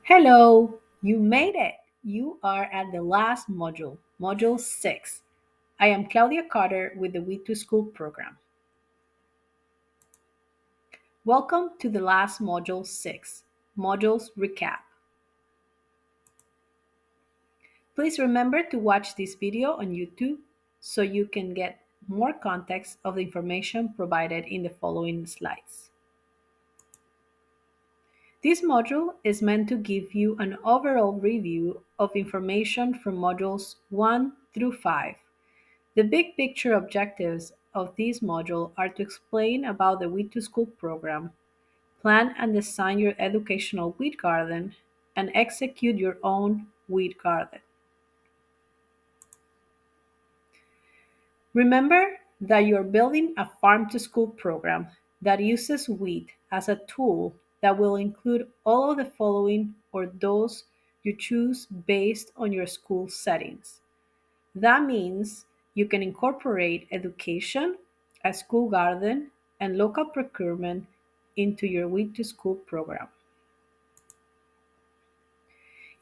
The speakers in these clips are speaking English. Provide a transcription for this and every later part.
Hello, you made it. You are at the last module, Module 6. I am Claudia Carter with the Wheat2School program. Welcome to the last Module 6, Modules Recap. Please remember to watch this video on YouTube so you can get more context of the information provided in the following slides. This module is meant to give you an overall review of information from modules 1 through 5. The big picture objectives of this module are to explain about the Wheat2School program, plan and design your educational wheat garden, and execute your own wheat garden. Remember that you're building a farm-to-school program that uses wheat as a tool that will include all of the following or those you choose based on your school settings. That means you can incorporate education, a school garden, and local procurement into your Wheat2School program.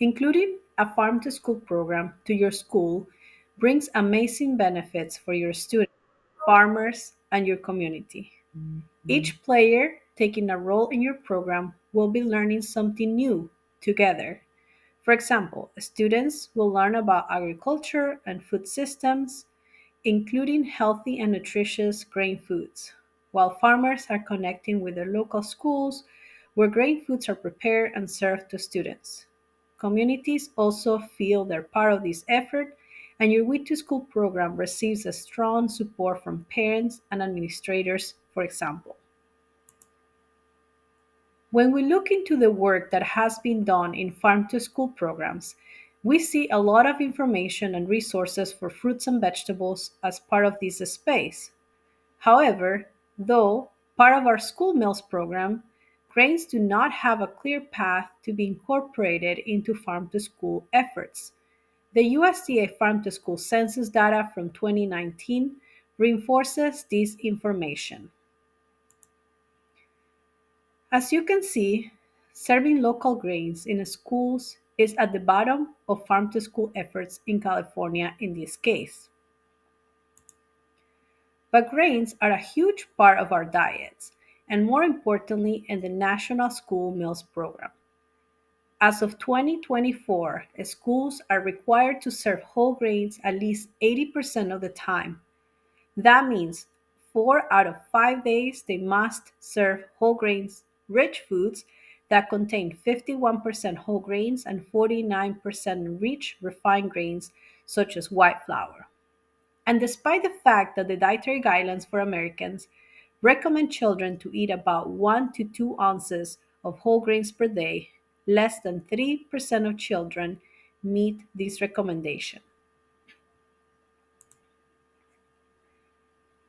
Including a farm to school program to your school brings amazing benefits for your students, farmers, and your community. Each player taking a role in your program will be learning something new together. For example, students will learn about agriculture and food systems, including healthy and nutritious grain foods, while farmers are connecting with their local schools where grain foods are prepared and served to students. Communities also feel they're part of this effort, and your Wheat2School program receives a strong support from parents and administrators, for example. When we look into the work that has been done in farm to school programs, we see a lot of information and resources for fruits and vegetables as part of this space. However, though part of our school meals program, grains do not have a clear path to be incorporated into farm to school efforts. The USDA Farm to School census data from 2019 reinforces this information. As you can see, serving local grains in schools is at the bottom of farm to school efforts in California in this case. But grains are a huge part of our diets, and more importantly, in the National School Meals Program. As of 2024, schools are required to serve whole grains at least 80% of the time. That means 4 out of 5 days they must serve whole grains rich foods that contain 51% whole grains and 49% rich refined grains such as white flour. And despite the fact that the dietary guidelines for Americans recommend children to eat about 1 to 2 ounces of whole grains per day, less than 3% of children meet this recommendation.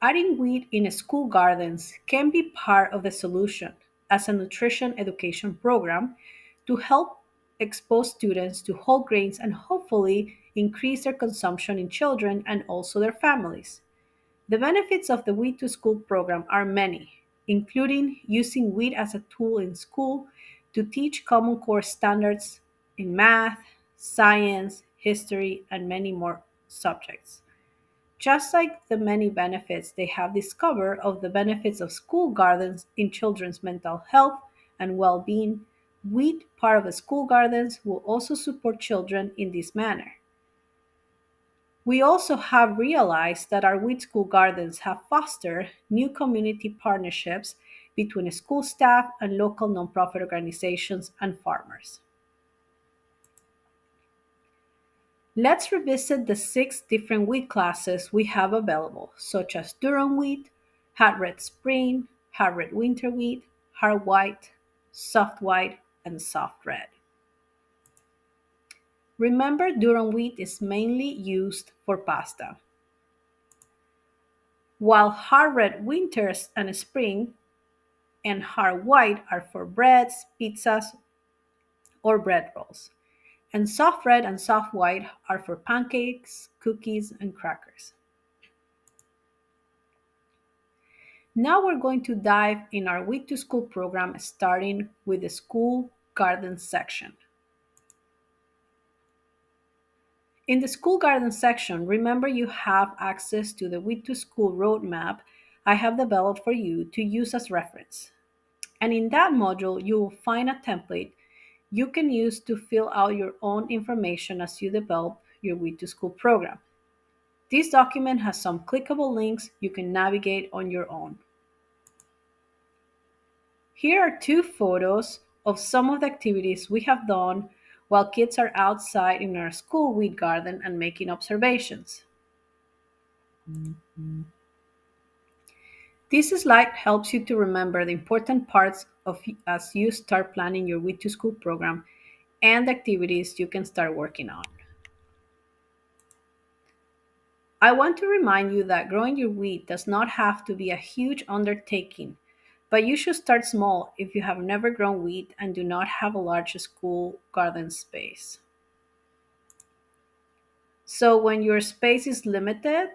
Adding wheat in school gardens can be part of the solution as a nutrition education program to help expose students to whole grains and hopefully increase their consumption in children and also their families. The benefits of the Wheat2School program are many, including using wheat as a tool in school to teach Common Core standards in math, science, history, and many more subjects. Just like the many benefits they have discovered of the benefits of school gardens in children's mental health and well-being, wheat part of school gardens will also support children in this manner. We also have realized that our wheat school gardens have fostered new community partnerships between school staff and local nonprofit organizations and farmers. Let's revisit the 6 different wheat classes we have available, such as durum wheat, hard red spring, hard red winter wheat, hard white, soft white, and soft red. Remember, durum wheat is mainly used for pasta, while hard red winters and spring and hard white are for breads, pizzas, or bread rolls. And soft red and soft white are for pancakes, cookies, and crackers. Now we're going to dive in our Wheat2School program starting with the school garden section. In the school garden section, remember you have access to the Wheat2School roadmap I have developed for you to use as reference. And in that module, you will find a template you can use to fill out your own information as you develop your Wheat2School program. This document has some clickable links you can navigate on your own. Here are two photos of some of the activities we have done while kids are outside in our school wheat garden and making observations. This slide helps you to remember the important parts of as you start planning your Wheat2School program and the activities you can start working on. I want to remind you that growing your wheat does not have to be a huge undertaking, but you should start small if you have never grown wheat and do not have a large school garden space. So, when your space is limited,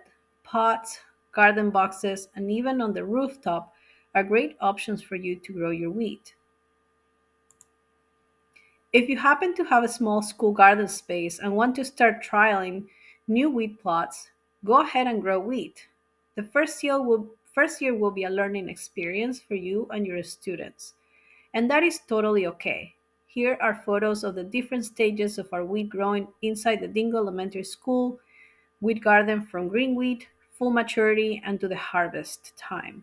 pots, garden boxes, and even on the rooftop are great options for you to grow your wheat. If you happen to have a small school garden space and want to start trialing new wheat plots, go ahead and grow wheat. The first year will be a learning experience for you and your students, and that is totally okay. Here are photos of the different stages of our wheat growing inside the Dingo Elementary School wheat garden, from green wheat, full maturity, and to the harvest time.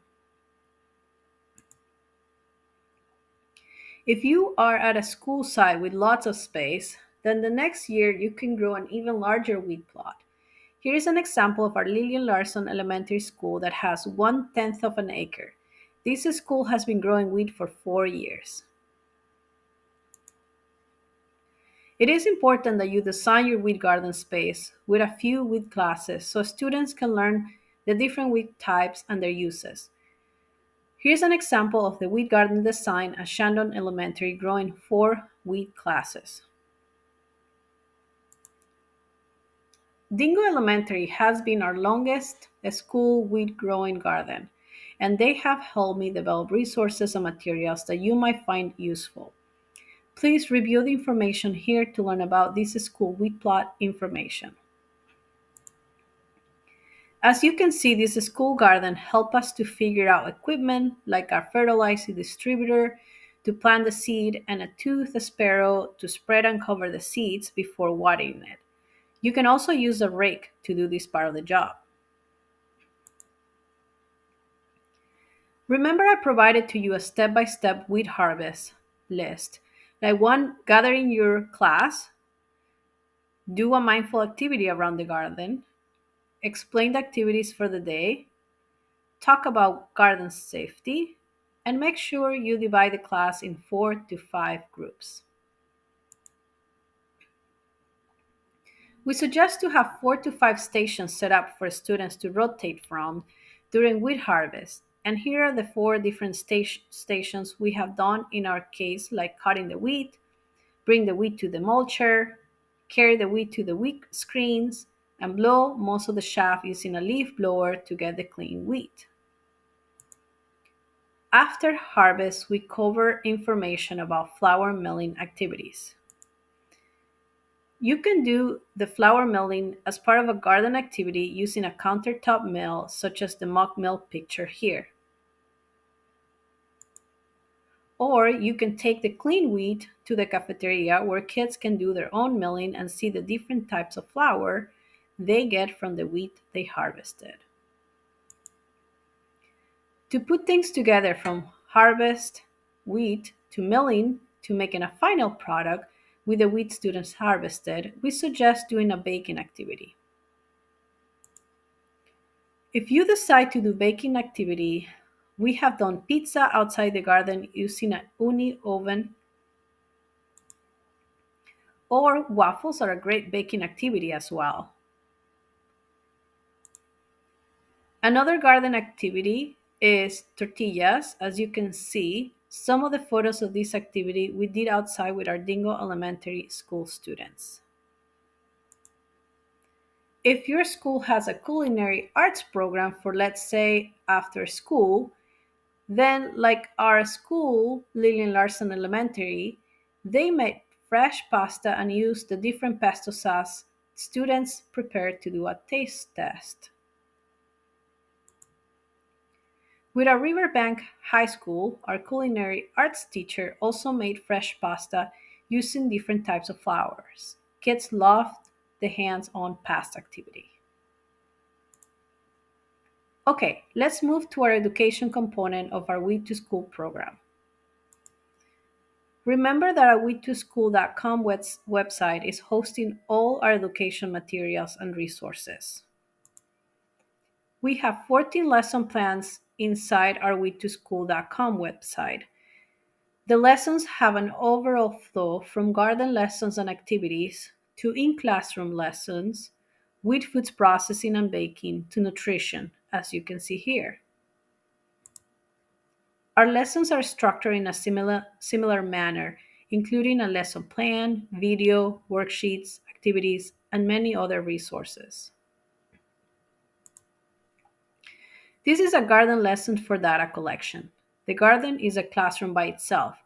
If you are at a school site with lots of space, then the next year you can grow an even larger wheat plot. Here is an example of our Lillian Larson Elementary School that has 1/10 of an acre. This school has been growing wheat for 4 years. It is important that you design your wheat garden space with a few wheat classes so students can learn the different wheat types and their uses. Here's an example of the wheat garden design at Shandon Elementary growing 4 wheat classes. Dingo Elementary has been our longest school wheat growing garden, and they have helped me develop resources and materials that you might find useful. Please review the information here to learn about this school wheat plot information. As you can see, this school garden helped us to figure out equipment like our fertilizer distributor to plant the seed and a tooth sparrow to spread and cover the seeds before watering it. You can also use a rake to do this part of the job. Remember, I provided to you a step-by-step wheat harvest list. Like one, gather in your class, do a mindful activity around the garden, explain the activities for the day, talk about garden safety, and make sure you divide the class in 4 to 5 groups. We suggest to have 4 to 5 stations set up for students to rotate from during wheat harvest. And here are the 4 different stations we have done in our case, like cutting the wheat, bring the wheat to the mulcher, carry the wheat to the wheat screens, and blow most of the chaff using a leaf blower to get the clean wheat. After harvest, we cover information about flour milling activities. You can do the flour milling as part of a garden activity using a countertop mill, such as the mock mill picture here. Or you can take the clean wheat to the cafeteria where kids can do their own milling and see the different types of flour they get from the wheat they harvested. To put things together from harvest wheat to milling to making a final product with the wheat students harvested, we suggest doing a baking activity. If you decide to do baking activity, we have done pizza outside the garden using an uni oven, or waffles are a great baking activity as well. Another garden activity is tortillas. As you can see, some of the photos of this activity we did outside with our Dingo Elementary School students. If your school has a culinary arts program for, let's say, after school, then like our school, Lillian Larson Elementary, they made fresh pasta and used the different pesto sauce students prepared to do a taste test. With our Riverbank High School, our culinary arts teacher also made fresh pasta using different types of flours. Kids loved the hands on pasta activity. Okay, let's move to our education component of our Wheat2School program. Remember that our wheat2school.com website is hosting all our education materials and resources. We have 14 lesson plans inside our wheat2school.com website. The lessons have an overall flow from garden lessons and activities to in-classroom lessons, with foods processing and baking to nutrition, as you can see here. Our lessons are structured in a similar manner, including a lesson plan, video, worksheets, activities, and many other resources. This is a garden lesson for data collection. The garden is a classroom by itself,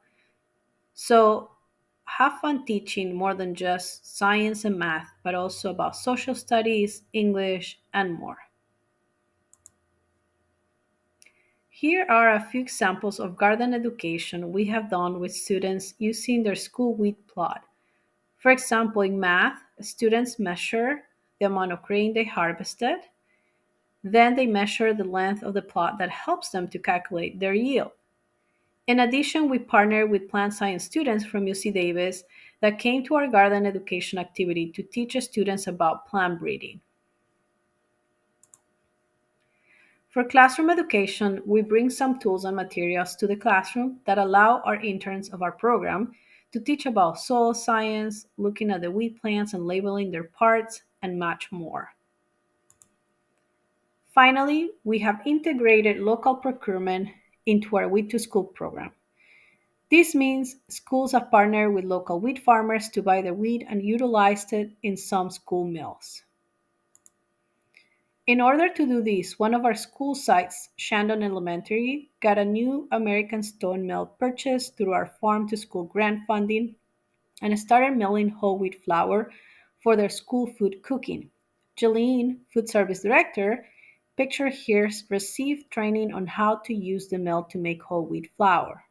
so have fun teaching more than just science and math, but also about social studies, English, and more. Here are a few examples of garden education we have done with students using their school wheat plot. For example, in math, students measure the amount of grain they harvested. Then they measure the length of the plot that helps them to calculate their yield. In addition, we partnered with plant science students from UC Davis that came to our garden education activity to teach students about plant breeding. For classroom education, we bring some tools and materials to the classroom that allow our interns of our program to teach about soil science, looking at the wheat plants and labeling their parts, and much more. Finally, we have integrated local procurement into our Wheat2School program. This means schools have partnered with local wheat farmers to buy the wheat and utilized it in some school mills. In order to do this, one of our school sites, Shandon Elementary, got a new American stone mill purchased through our Farm to School grant funding and started milling whole wheat flour for their school food cooking. Jeline, food service director, pictured here, received training on how to use the mill to make whole wheat flour.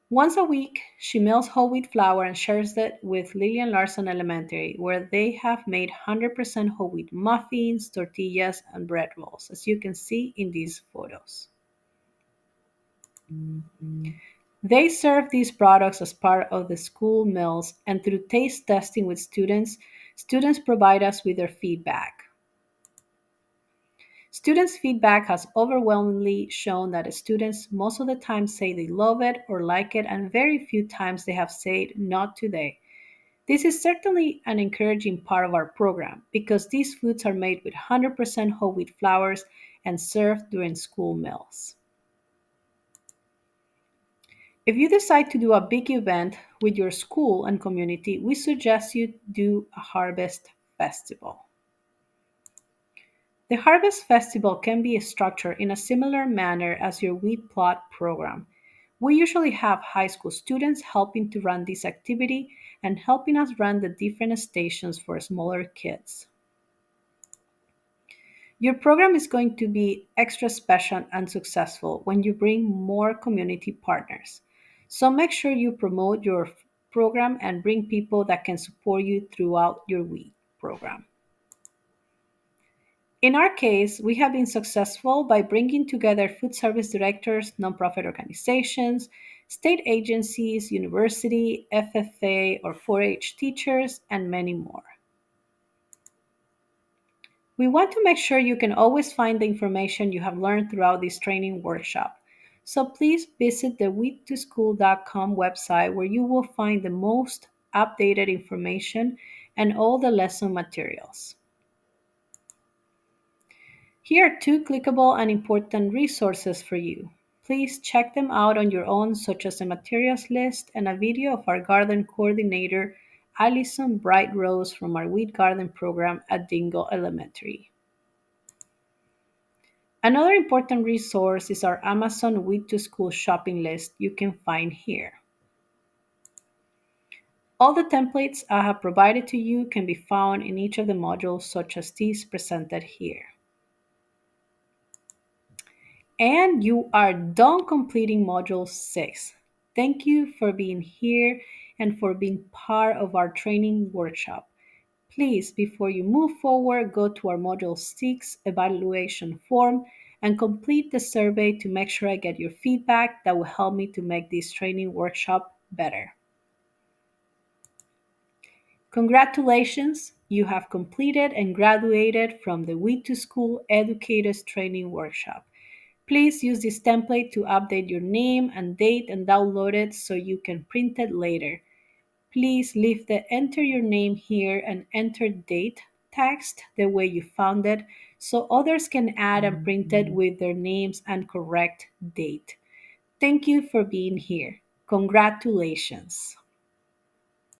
Once a week, she mills whole wheat flour and shares it with Lillian Larson Elementary, where they have made 100% whole wheat muffins, tortillas, and bread rolls, as you can see in these photos. They serve these products as part of the school meals, and through taste testing with students provide us with their feedback. Students' feedback has overwhelmingly shown that students most of the time say they love it or like it, and very few times they have said not today. This is certainly an encouraging part of our program because these foods are made with 100% whole wheat flours and served during school meals. If you decide to do a big event with your school and community, we suggest you do a harvest festival. The Harvest Festival can be structured in a similar manner as your Wheat Plot program. We usually have high school students helping to run this activity and helping us run the different stations for smaller kids. Your program is going to be extra special and successful when you bring more community partners. So make sure you promote your program and bring people that can support you throughout your week program. In our case, we have been successful by bringing together food service directors, nonprofit organizations, state agencies, university, FFA, or 4-H teachers, and many more. We want to make sure you can always find the information you have learned throughout this training workshop. So please visit the wheat2school.com website where you will find the most updated information and all the lesson materials. Here are two clickable and important resources for you. Please check them out on your own, such as the materials list and a video of our garden coordinator, Allison Bright Rose from our Wheat Garden program at Dingle Elementary. Another important resource is our Amazon Wheat2School shopping list you can find here. All the templates I have provided to you can be found in each of the modules such as these presented here. And you are done completing Module 6. Thank you for being here and for being part of our training workshop. Please, before you move forward, go to our Module 6 evaluation form and complete the survey to make sure I get your feedback that will help me to make this training workshop better. Congratulations, you have completed and graduated from the Wheat2School Educators Training Workshop. Please use this template to update your name and date and download it so you can print it later. Please leave the enter your name here and enter date text the way you found it so others can add and print it with their names and correct date. Thank you for being here. Congratulations.